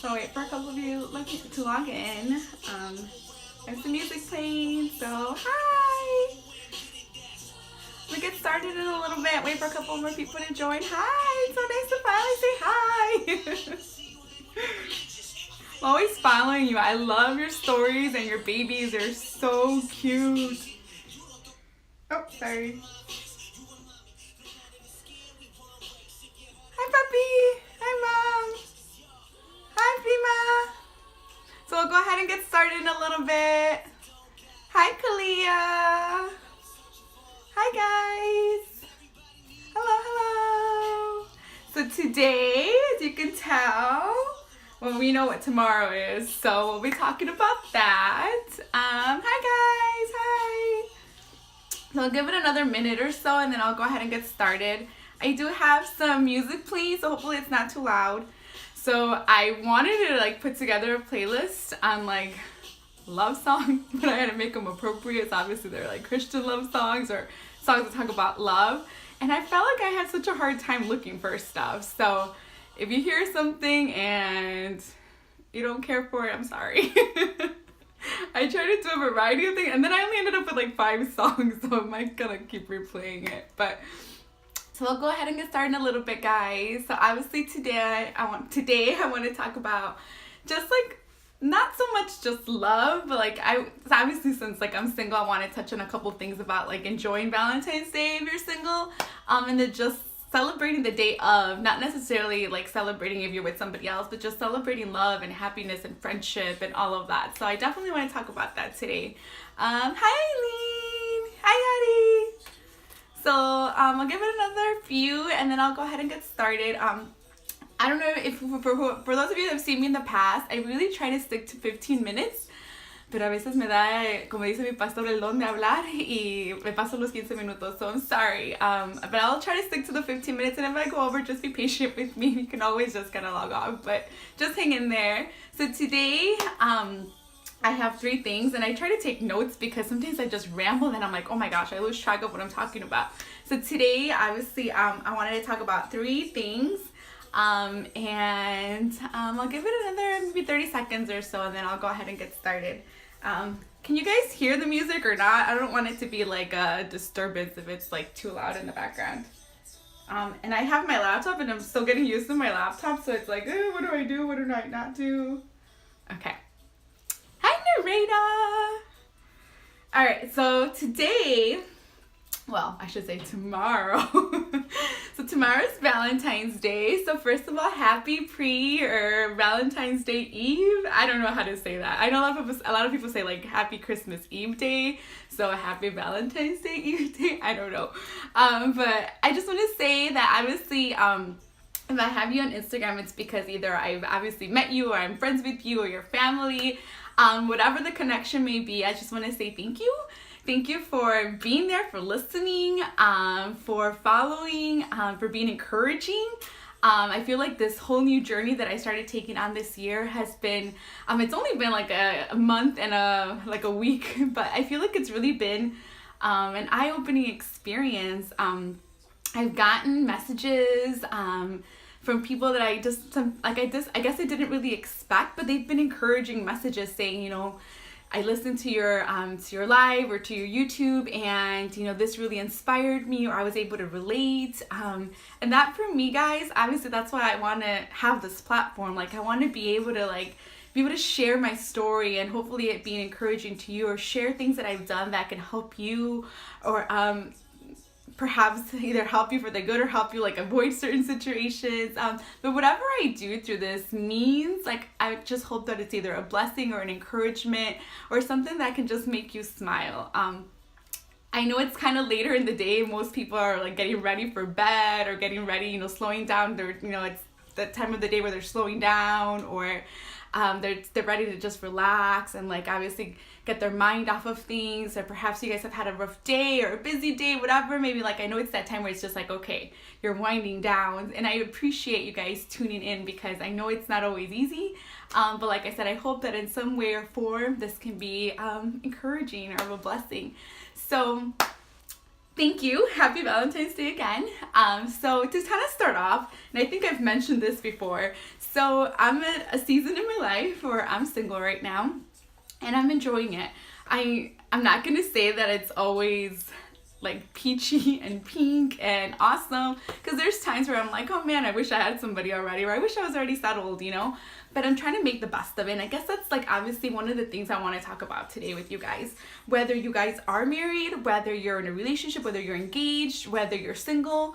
So wait for a couple of you to log in. There's some music playing, so hi! We'll get started in a little bit. Wait for a couple more people to join. Hi! It's so nice to finally say hi! I'm always following you. I love your stories and your babies. They're so cute. Oh, sorry. Hi, puppy. Hi, mom. Hi, Prima. So we'll go ahead and get started in a little bit. Hi, Kalia. Hi, guys. Hello, hello. So today, as you can tell, well, we know what tomorrow is, so we'll be talking about that. Hi, guys. Hi. So I'll give it another minute or so, and then I'll go ahead and get started. I do have some music playing, so hopefully it's not too loud. So I wanted to put together a playlist on love songs, but I had to make them appropriate. So obviously they're Christian love songs or songs that talk about love. And I felt like I had such a hard time looking for stuff. So if you hear something and you don't care for it, I'm sorry. I tried to do a variety of things, and then I only ended up with 5 songs, so I might gonna keep replaying it. But so I'll go ahead and get started in a little bit, guys. So obviously today I want to talk about just not so much just love, but obviously since I'm single, I want to touch on a couple things about enjoying Valentine's Day if you're single, and then just celebrating the day of, not necessarily celebrating if you're with somebody else, but just celebrating love and happiness and friendship and all of that. So I definitely want to talk about that today. Hi, Eileen. Hi, Addie. So I'll give it another few, and then I'll go ahead and get started. I don't know if for those of you that have seen me in the past, I really try to stick to 15 minutes, pero a veces me da, como dice mi pastor, el don de hablar y me paso los 15 minutos, so I'm sorry. But I'll try to stick to the 15 minutes, and if I go over, just be patient with me. You can always just kind of log off, but just hang in there. So today, I have 3 things, and I try to take notes because sometimes I just ramble and I'm like, oh my gosh, I lose track of what I'm talking about. So today, obviously, I wanted to talk about 3 things, and I'll give it another maybe 30 seconds or so, and then I'll go ahead and get started. Can you guys hear the music or not? I don't want it to be a disturbance if it's too loud in the background. And I have my laptop, and I'm still getting used to my laptop, so it's what do I do? What do I not do? Okay. Hi, Narita! Alright, so today, well, I should say tomorrow. So tomorrow's Valentine's Day. So first of all, happy or Valentine's Day Eve. I don't know how to say that. I know a lot of people say happy Christmas Eve Day. So happy Valentine's Day Eve Day. I don't know. But I just want to say that obviously, if I have you on Instagram, it's because either I've obviously met you, or I'm friends with you, or your family. Whatever the connection may be, I just want to say thank you. Thank you for being there, for listening, for following, for being encouraging. I feel like this whole new journey that I started taking on this year has been, it's only been a month and a week, but I feel like it's really been an eye-opening experience. I've gotten messages from people that I guess I didn't really expect, but they've been encouraging messages saying, I listened to your live or to your YouTube, and this really inspired me, or I was able to relate. And that for me, guys, obviously that's why I want to have this platform. I want to be able to share my story, and hopefully it being encouraging to you, or share things that I've done that can help you, or perhaps either help you for the good or help you avoid certain situations. But whatever I do through this means, I just hope that it's either a blessing or an encouragement or something that can just make you smile. I know it's kind of later in the day. Most people are getting ready for bed or getting ready, slowing down. It's the time of the day where they're slowing down, or they're ready to just relax and obviously get their mind off of things, or perhaps you guys have had a rough day or a busy day, whatever. Maybe I know it's that time where it's just okay, you're winding down, and I appreciate you guys tuning in because I know it's not always easy. But like I said, I hope that in some way or form this can be encouraging or a blessing. So Thank you. Happy Valentine's Day again. So to kind of start off, and I think I've mentioned this before, so I'm at a season in my life where I'm single right now, and I'm enjoying it. I'm not gonna say that it's always like peachy and pink and awesome, because there's times where I'm like, oh man, I wish I had somebody already, or I wish I was already settled, you know. But I'm trying to make the best of it. And I guess that's like obviously one of the things I want to talk about today with you guys. Whether you guys are married, whether you're in a relationship, whether you're engaged, whether you're single,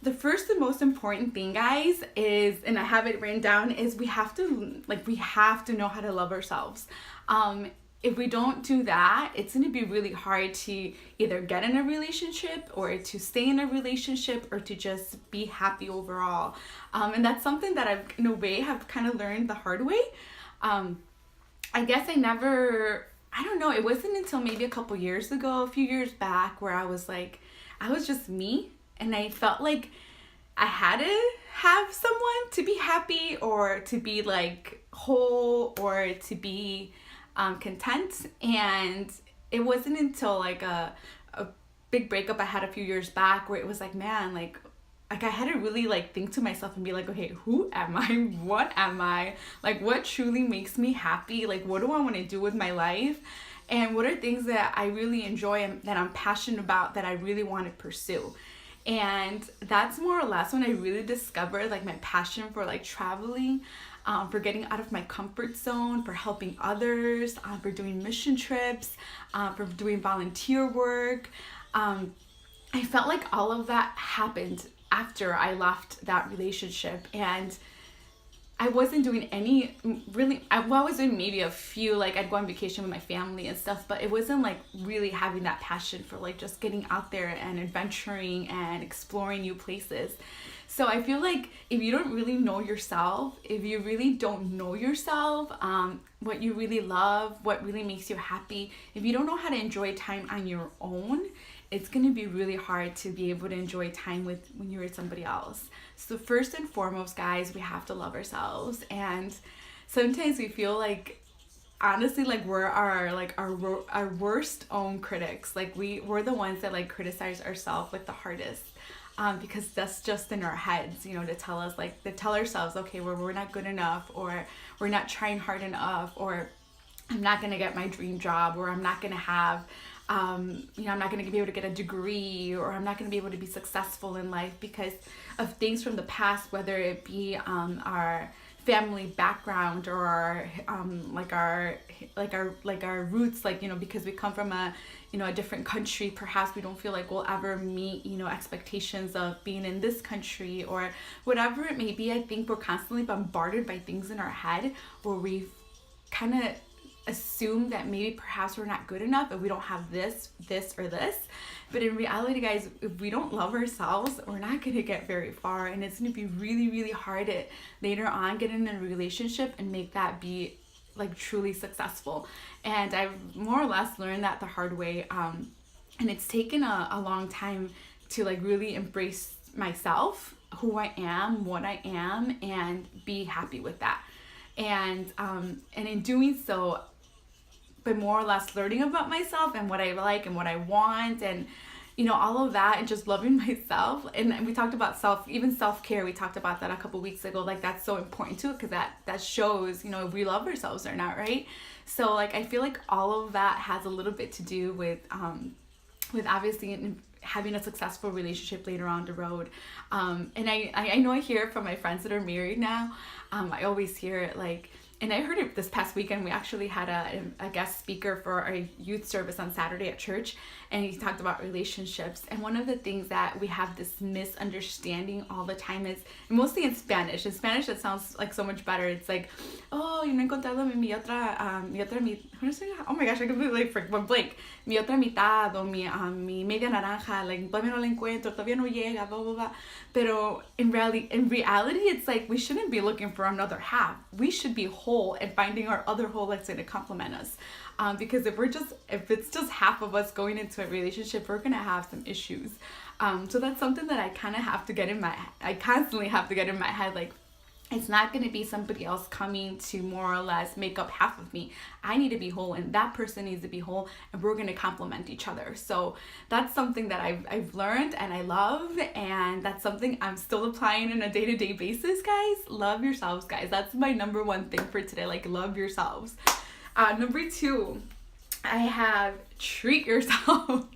the first and most important thing, guys, is, and I have it written down, is we have to know how to love ourselves. If we don't do that, it's going to be really hard to either get in a relationship or to stay in a relationship or to just be happy overall. And that's something that I've, in a way, have kind of learned the hard way. I guess I don't know, it wasn't until maybe a couple years ago, a few years back, where I was just me, and I felt like I had to have someone to be happy or to be like whole or to be content. And it wasn't until like a big breakup I had a few years back where it was like, man, like I had to really like think to myself and be like, okay, who am I? What am I? Like, what truly makes me happy? Like, what do I want to do with my life? And what are things that I really enjoy and that I'm passionate about, that I really want to pursue? And that's more or less when I really discovered like my passion for like traveling, for getting out of my comfort zone, for helping others, for doing mission trips, for doing volunteer work. I felt like all of that happened after I left that relationship, and I wasn't doing any really, I was doing maybe a few, like I'd go on vacation with my family and stuff, but it wasn't like really having that passion for like just getting out there and adventuring and exploring new places. So I feel like if you don't really know yourself, if you really don't know yourself, what you really love, what really makes you happy, if you don't know how to enjoy time on your own, it's going to be really hard to be able to enjoy time when you're with somebody else. So first and foremost, guys, we have to love ourselves. And sometimes we feel like, honestly, like we're our worst own critics. Like we're the ones that like criticize ourselves like the hardest. Because that's just in our heads, you know, to tell ourselves, okay, we're not good enough, or we're not trying hard enough, or I'm not going to get my dream job, or I'm not going to have, I'm not going to be able to get a degree, or I'm not going to be able to be successful in life because of things from the past, whether it be our family background or our roots, like, you know, because we come from a different country, perhaps we don't feel like we'll ever meet, you know, expectations of being in this country or whatever it may be. I think we're constantly bombarded by things in our head where we kind of assume that maybe perhaps we're not good enough if we don't have this or this. But in reality, guys, if we don't love ourselves, we're not going to get very far, and it's going to be really, really hard to later on get in a relationship and make that be like truly successful. And I've more or less learned that the hard way, and it's taken a long time to like really embrace myself, who I am, what I am, and be happy with that. And in doing so, but more or less learning about myself and what I like and what I want, and you know, all of that, and just loving myself. And we talked about self-care. We talked about that a couple weeks ago. Like that's so important too, because that shows, you know, if we love ourselves or not, right? So like I feel like all of that has a little bit to do with obviously having a successful relationship later on the road. And I know I hear it from my friends that are married now. I always hear it like, and I heard it this past weekend. We actually had a guest speaker for our youth service on Saturday at church, and he talked about relationships. And one of the things that we have this misunderstanding all the time is, mostly in Spanish. In Spanish, it sounds like so much better. It's like, oh, yo no he encontrado mi otra, oh my gosh, I completely blank. Mi otra mitad, o mi media naranja, like, todavía no la encuentro, todavía no llega, blah, blah, blah. Pero in reality, it's like we shouldn't be looking for another half. We should be whole and finding our other whole that's going to complement us. Because if it's just half of us going into a relationship, we're going to have some issues. So that's something that I constantly have to get in my head. Like, It's not going to be somebody else coming to more or less make up half of me. I need to be whole, and that person needs to be whole, and we're going to complement each other. So that's something that I've learned and I love, and that's something I'm still applying on a day-to-day basis, guys. Love yourselves, guys. That's my number one thing for today. Like, love yourselves. Number 2, I have treat yourself.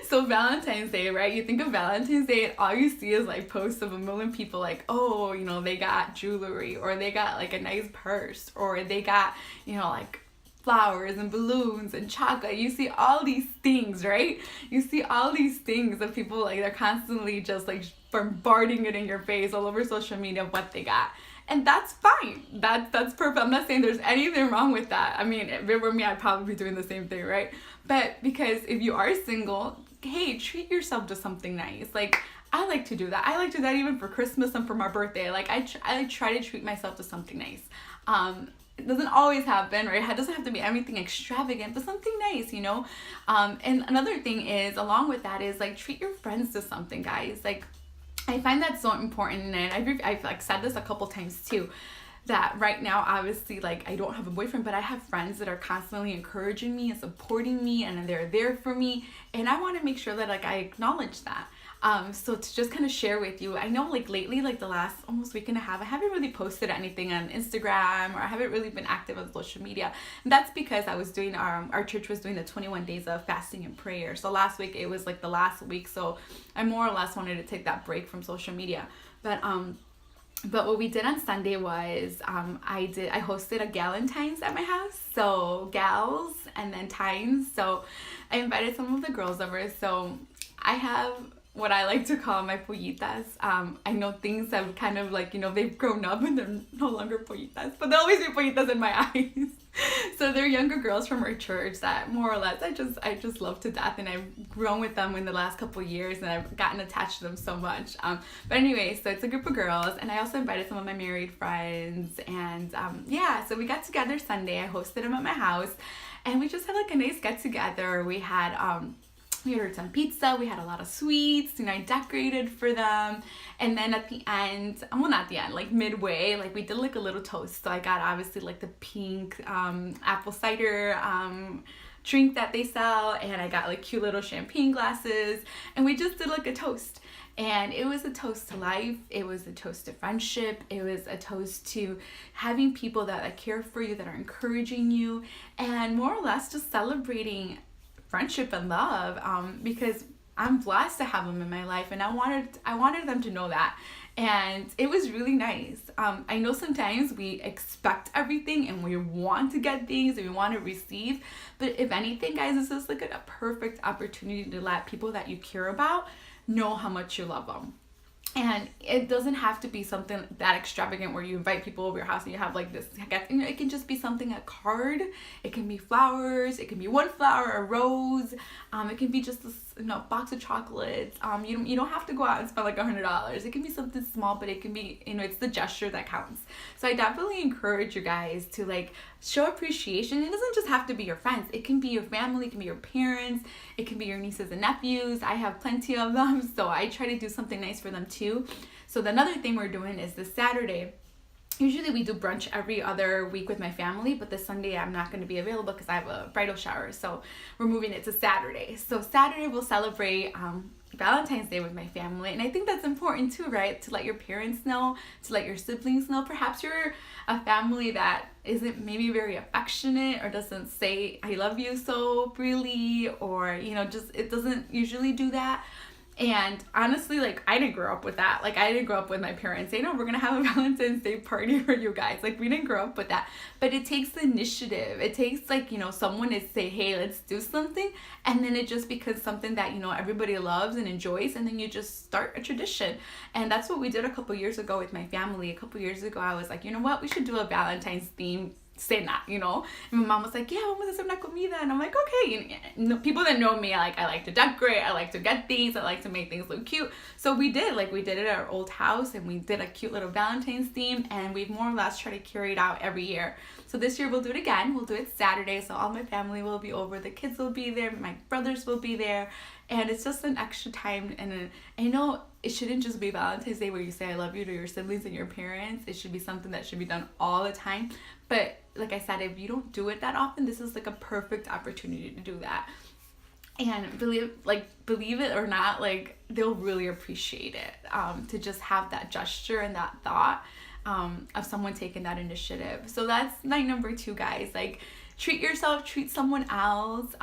So Valentine's Day, right? You think of Valentine's Day and all you see is like posts of a million people like, oh, you know, they got jewelry, or they got like a nice purse, or they got, you know, like flowers and balloons and chocolate. You see all these things, right? You see all these things that people like, they're constantly just like bombarding it in your face all over social media what they got. And that's fine. That's perfect. I'm not saying there's anything wrong with that. I mean, if it were me, I'd probably be doing the same thing, right? But because if you are single, hey, treat yourself to something nice. Like, I like to do that. I like to do that even for Christmas and for my birthday. Like, I try to treat myself to something nice. It doesn't always happen, right? It doesn't have to be anything extravagant, but something nice, you know? And another thing is, along with that is, like, treat your friends to something, guys. Like, I find that so important, and I've like said this a couple times too, that right now, obviously, like, I don't have a boyfriend, but I have friends that are constantly encouraging me and supporting me, and they're there for me, and I want to make sure that, like, I acknowledge that. So to just kind of share with you, I know, like, lately, like the last almost week and a half, I haven't really posted anything on Instagram, or I haven't really been active on social media. And that's because I was doing, our church was doing the 21 days of fasting and prayer. So last week, it was like the last week, so I more or less wanted to take that break from social media. But what we did on Sunday was I hosted a Valentine's at my house. So gals and then tines. So I invited some of the girls over. So I have what I like to call my pollitas. I know things have kind of like, you know, they've grown up and they're no longer pollitas, but they'll always be pollitas in my eyes. So they're younger girls from our church that more or less I just love to death, and I've grown with them in the last couple of years, and I've gotten attached to them so much. But anyway, so it's a group of girls, and I also invited some of my married friends, and yeah, so we got together Sunday. I hosted them at my house, and we just had like a nice get together. We ordered some pizza, we had a lot of sweets, you know, I decorated for them, and then at the end, well, not the end, like midway, like we did like a little toast. So I got obviously like the pink apple cider drink that they sell, and I got like cute little champagne glasses, and we just did like a toast. And it was a toast to life, it was a toast to friendship, it was a toast to having people that care for you, that are encouraging you, and more or less just celebrating friendship and love, because I'm blessed to have them in my life, and I wanted them to know that, and it was really nice. I know sometimes we expect everything and we want to get things and we want to receive, but if anything, guys, this is like a perfect opportunity to let people that you care about know how much you love them. And it doesn't have to be something that extravagant where you invite people over your house and you have like this, you know, it can just be something, a card, it can be flowers, it can be one flower, a rose, it can be just this, you know, box of chocolates. You don't have to go out and spend like $100. It can be something small, but it can be, you know, it's the gesture that counts. So I definitely encourage you guys to like show appreciation. It doesn't just have to be your friends. It can be your family, it can be your parents, it can be your nieces and nephews. I have plenty of them, so I try to do something nice for them too. So the another thing we're doing is this Saturday. Usually we do brunch every other week with my family, but this Sunday I'm not going to be available because I have a bridal shower. So we're moving it to Saturday. So Saturday we'll celebrate Valentine's Day with my family. And I think that's important too, right? To let your parents know, to let your siblings know. Perhaps you're a family that isn't maybe very affectionate or doesn't say I love you so freely, or, you know, just it doesn't usually do that. And honestly, like, I didn't grow up with that. Like, I didn't grow up with my parents saying, no, we're going to have a Valentine's Day party for you guys. Like, we didn't grow up with that. But it takes the initiative. It takes, like, you know, someone to say, hey, let's do something. And then it just becomes something that, you know, everybody loves and enjoys. And then you just start a tradition. And that's what we did a couple years ago with my family. A couple years ago, I was like, you know what? We should do a Valentine's theme cena, you know. And my mom was like, yeah, vamos a hacer una comida. And I'm like, okay. And people that know me, I like to decorate, I like to get things, I like to make things look cute. So we did it at our old house, and we did a cute little Valentine's theme, and we've more or less tried to carry it out every year. So this year we'll do it again. We'll do it Saturday, so all my family will be over, the kids will be there, my brothers will be there, And it's just an extra time. And I know it shouldn't just be Valentine's Day where you say I love you to your siblings and your parents. It should be something that should be done all the time. But like I said, if you don't do it that often, this is like a perfect opportunity to do that. And believe it or not, like they'll really appreciate it, to just have that gesture and that thought, of someone taking that initiative. So that's night number 2, guys. Like, treat yourself, treat someone else.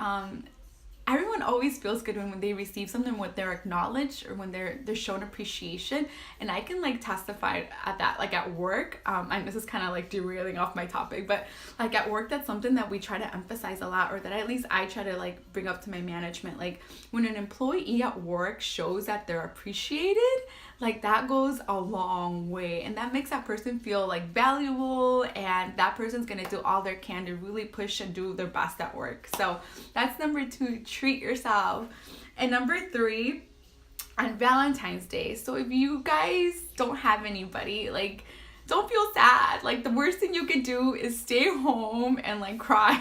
Everyone always feels good when they receive something, when they're acknowledged or when they're shown appreciation. And I can like testify at that, like at work. And this is kind of like derailing off my topic, but like at work, that's something that we try to emphasize a lot, or that at least I try to like bring up to my management. Like when an employee at work shows that they're appreciated, like that goes a long way, and that makes that person feel like valuable, and that person's gonna do all they can to really push and do their best at work. So that's number 2, treat yourself. And number 3, on Valentine's Day, so if you guys don't have anybody, like don't feel sad. Like the worst thing you could do is stay home and like cry.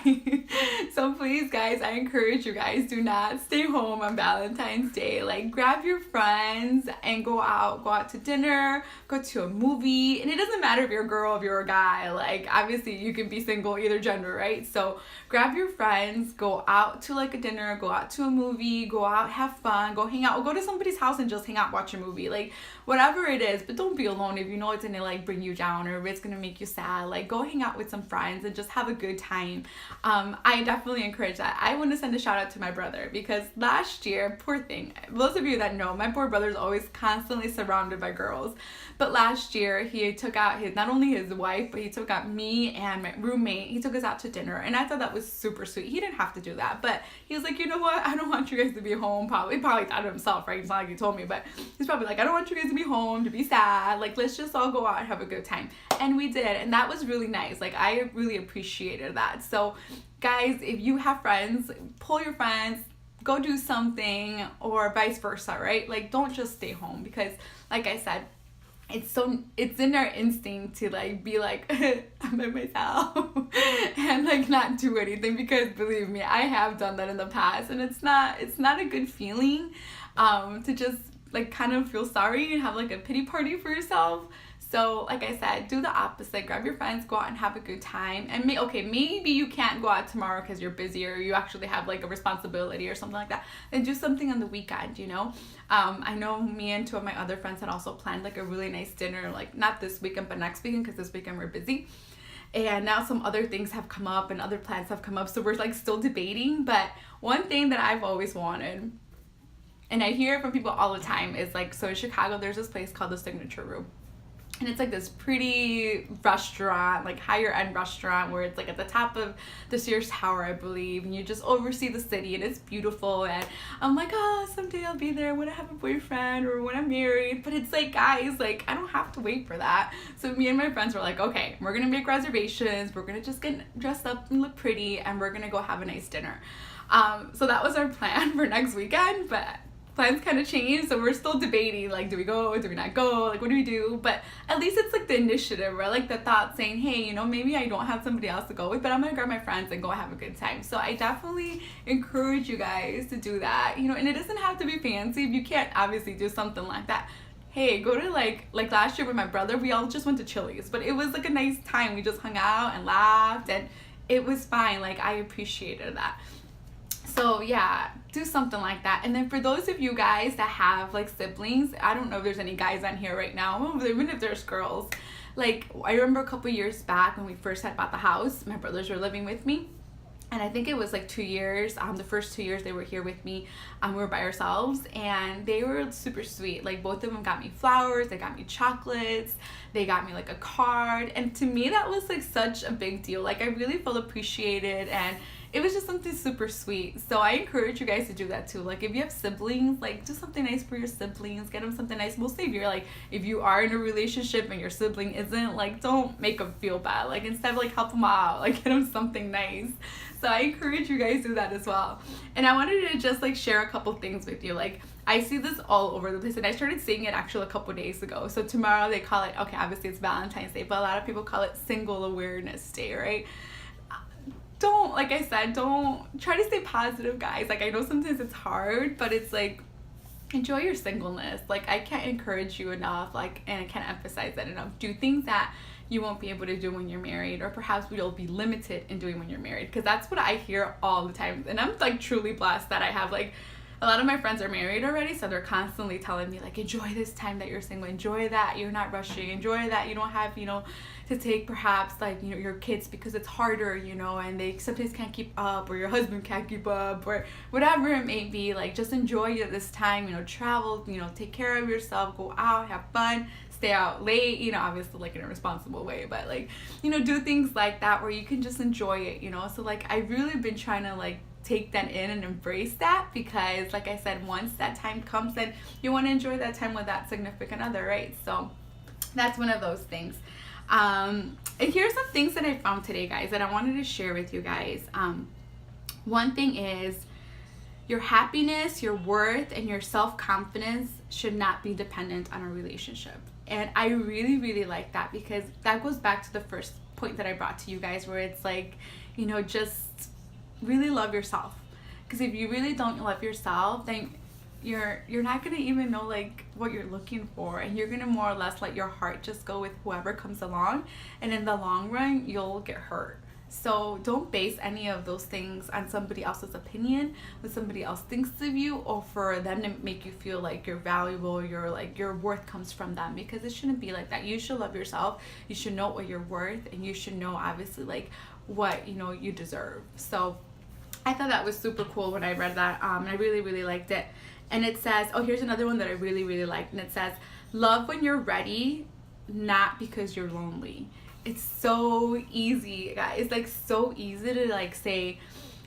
So please guys, I encourage you guys, do not stay home on Valentine's Day. Like grab your friends and go out to dinner, go to a movie. And it doesn't matter if you're a girl, if you're a guy, like obviously you can be single either gender, right? So grab your friends, go out to like a dinner, go out to a movie, go out, have fun, go hang out, or go to somebody's house and just hang out, watch a movie, like whatever it is. But don't be alone. If you know it's gonna like bring you down or if it's gonna make you sad, like go hang out with some friends and just have a good time. I definitely encourage that. I want to send a shout out to my brother, because last year, poor thing, those of you that know, my poor brother's always constantly surrounded by girls, but last year he took out not only his wife, but he took out me and my roommate. He took us out to dinner, and I thought that was super sweet. He didn't have to do that, but he was like, you know what, I don't want you guys to be home. He probably thought of himself, right? It's not like he told me, but he's probably like, I don't want you guys to be home, to be sad, like let's just all go out and have a good time. And we did, and that was really nice. Like I really appreciated that. So guys, if you have friends, pull your friends, go do something, or vice versa, right? Like don't just stay home, because like I said, it's in our instinct to like be like I'm by myself and like not do anything, because believe me, I have done that in the past, and it's not a good feeling, to just like kind of feel sorry and have like a pity party for yourself. So like I said, do the opposite. Grab your friends, go out and have a good time. And maybe you can't go out tomorrow because you're busy, or you actually have like a responsibility or something like that. Then do something on the weekend, you know. I know me and 2 of my other friends had also planned like a really nice dinner, like not this weekend but next weekend, because this weekend we're busy. And now some other things have come up and other plans have come up, so we're like still debating. But one thing that I've always wanted, and I hear it from people all the time, is like, so in Chicago there's this place called the Signature Room. And it's like this pretty restaurant, like higher end restaurant, where it's like at the top of the Sears Tower, I believe, and you just oversee the city, and it's beautiful. And I'm like, oh, someday I'll be there when I have a boyfriend or when I'm married. But it's like, guys, like I don't have to wait for that. So me and my friends were like, okay, we're gonna make reservations, we're gonna just get dressed up and look pretty, and we're gonna go have a nice dinner. So that was our plan for next weekend, but plans kind of changed, so we're still debating, like, do we go, do we not go, like, what do we do? But at least it's like the initiative, right? Like the thought saying, hey, you know, maybe I don't have somebody else to go with, but I'm gonna grab my friends and go have a good time. So I definitely encourage you guys to do that, you know. And it doesn't have to be fancy. If you can't obviously do something like that, hey, go to like last year with my brother, we all just went to Chili's, but it was like a nice time. We just hung out and laughed, and it was fine. Like I appreciated that. So yeah, do something like that. And then for those of you guys that have like siblings, I don't know if there's any guys on here right now, even if there's girls, like I remember a couple years back when we first had bought the house, my brothers were living with me. And I think it was like 2 years, the first 2 years they were here with me, we were by ourselves, and they were super sweet. Like both of them got me flowers, they got me chocolates, they got me like a card. And to me that was like such a big deal. Like I really felt appreciated, and it was just something super sweet. So I encourage you guys to do that too. Like if you have siblings, like do something nice for your siblings, get them something nice. Mostly if you are in a relationship and your sibling isn't, like don't make them feel bad. Like instead like help them out, like get them something nice. So I encourage you guys to do that as well. And I wanted to just like share a couple things with you. Like I see this all over the place, and I started seeing it actually a couple days ago. So tomorrow they call it, okay, obviously it's Valentine's Day, but a lot of people call it Single Awareness Day, right? don't, like I said, don't try to stay positive, guys. Like, I know sometimes it's hard, but it's like, enjoy your singleness. Like, I can't encourage you enough, like, and I can't emphasize that enough. Do things that you won't be able to do when you're married, or perhaps you'll be limited in doing when you're married, because that's what I hear all the time. And I'm like truly blessed that I have like a lot of my friends are married already, so they're constantly telling me like, enjoy this time that you're single, enjoy that you're not rushing, enjoy that you don't have, you know, to take perhaps like, you know, your kids because it's harder, you know, and they sometimes can't keep up, or your husband can't keep up, or whatever it may be. Like, just enjoy this time, you know, travel, you know, take care of yourself, go out, have fun, stay out late, you know, obviously like in a responsible way, but like, you know, do things like that where you can just enjoy it, you know. So like, I've really been trying to like take that in and embrace that, because like I said, once that time comes, then you want to enjoy that time with that significant other, right? So that's one of those things. And here's some things that I found today, guys, that I wanted to share with you guys. One thing is, your happiness, your worth, and your self-confidence should not be dependent on a relationship. And I really, really like that, because that goes back to the first point that I brought to you guys, where it's like, you know, just really love yourself. Because if you really don't love yourself, then you're not gonna even know like what you're looking for, and you're gonna more or less let your heart just go with whoever comes along, and in the long run you'll get hurt. So don't base any of those things on somebody else's opinion, what somebody else thinks of you, or for them to make you feel like you're valuable, your worth comes from them, because it shouldn't be like that. You should love yourself, you should know what you're worth, and you should know obviously like what, you know, you deserve. So I thought that was super cool when I read that, and I really, really liked it. And it says, oh, here's another one that I really, really liked, and it says, love when you're ready, not because you're lonely. It's so easy, guys. It's like so easy to like say,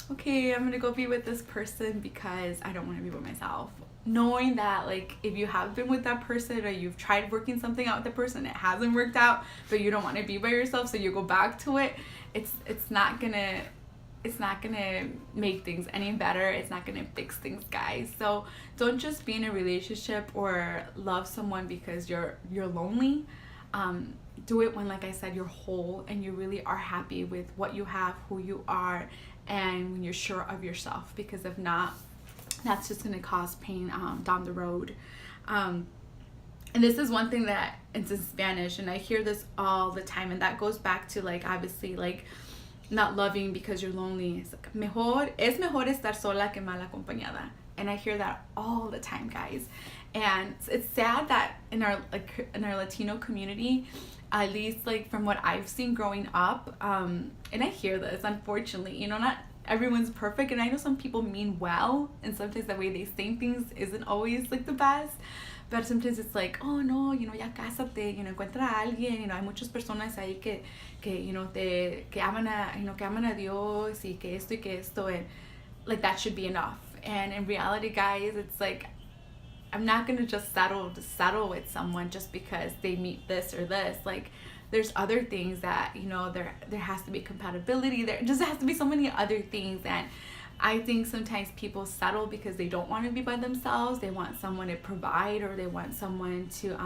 okay, I'm gonna go be with this person because I don't want to be with myself. Knowing that like, if you have been with that person, or you've tried working something out with the person, it hasn't worked out, but you don't want to be by yourself, so you go back to it, it's not gonna make things any better. It's not gonna fix things, guys. So don't just be in a relationship or love someone because you're lonely. Do it when, like I said, you're whole and you really are happy with what you have, who you are, and when you're sure of yourself, because if not, that's just gonna cause pain down the road. And this is one thing that it's in Spanish, and I hear this all the time, and that goes back to like, obviously, like not loving because you're lonely. It's like, es mejor estar sola que mal acompañada. And I hear that all the time, guys. And it's sad that in our Latino community, at least like from what I've seen growing up, and I hear this, unfortunately, you know, not everyone's perfect, and I know some people mean well, and sometimes the way they say things isn't always like the best. But sometimes it's like, oh no, you know, ya cásate, you know, encuentra a alguien, you know, hay muchas personas ahí que you know, que aman a Dios, y que esto, and like that should be enough. And in reality, guys, it's like, I'm not gonna just settle with someone just because they meet this or this. Like, there's other things that, you know, there has to be compatibility, there just has to be so many other things. And I think sometimes people settle because they don't want to be by themselves. They want someone to provide, or they want someone to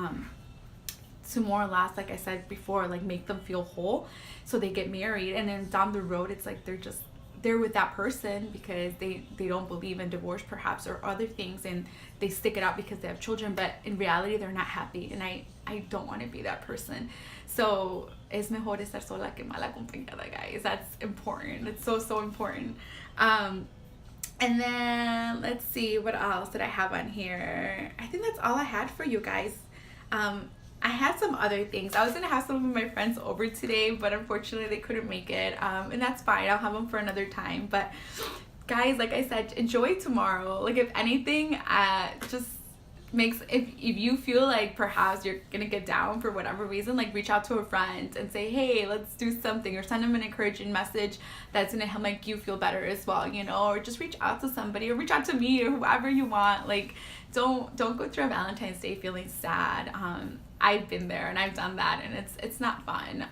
more or less, like I said before, like make them feel whole. So they get married, and then down the road, it's like they're with that person because they don't believe in divorce perhaps, or other things, and they stick it out because they have children, but in reality they're not happy. And I don't want to be that person. So es mejor estar sola que mal acompañada, guys. That's important. It's so important. And then let's see, what else did I have on here? I think that's all I had for you guys. I had some other things. I was gonna have some of my friends over today, but unfortunately they couldn't make it, and that's fine. I'll have them for another time. But guys, like I said, enjoy tomorrow. Like, if anything, just makes, if you feel like perhaps you're gonna get down for whatever reason, like reach out to a friend and say, hey, let's do something, or send them an encouraging message that's gonna help make you feel better as well, you know. Or just reach out to somebody, or reach out to me, or whoever you want. Like, don't go through a Valentine's Day feeling sad. I've been there and I've done that, and it's not fun.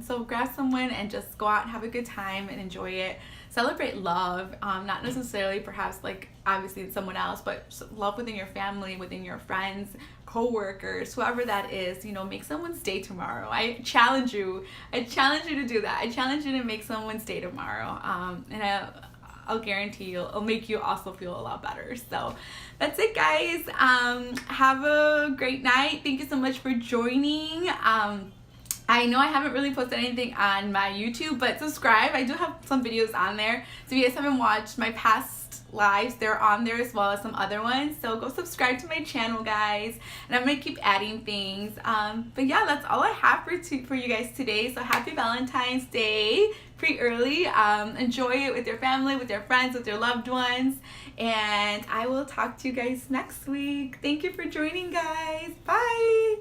So grab someone and just go out and have a good time and enjoy it. celebrate love, not necessarily perhaps like obviously someone else, but love within your family, within your friends, co-workers, whoever that is. You know, make someone's day tomorrow. I challenge you to do that. I challenge you to make someone's day tomorrow, and I'll guarantee you it'll make you also feel a lot better. So that's it, guys. Have a great night. Thank you so much for joining. I know I haven't really posted anything on my YouTube, but subscribe. I do have some videos on there. So if you guys haven't watched my past lives, they're on there as well as some other ones. So go subscribe to my channel, guys. And I'm going to keep adding things. But yeah, that's all I have for you guys today. So happy Valentine's Day pretty early. Enjoy it with your family, with your friends, with your loved ones. And I will talk to you guys next week. Thank you for joining, guys. Bye.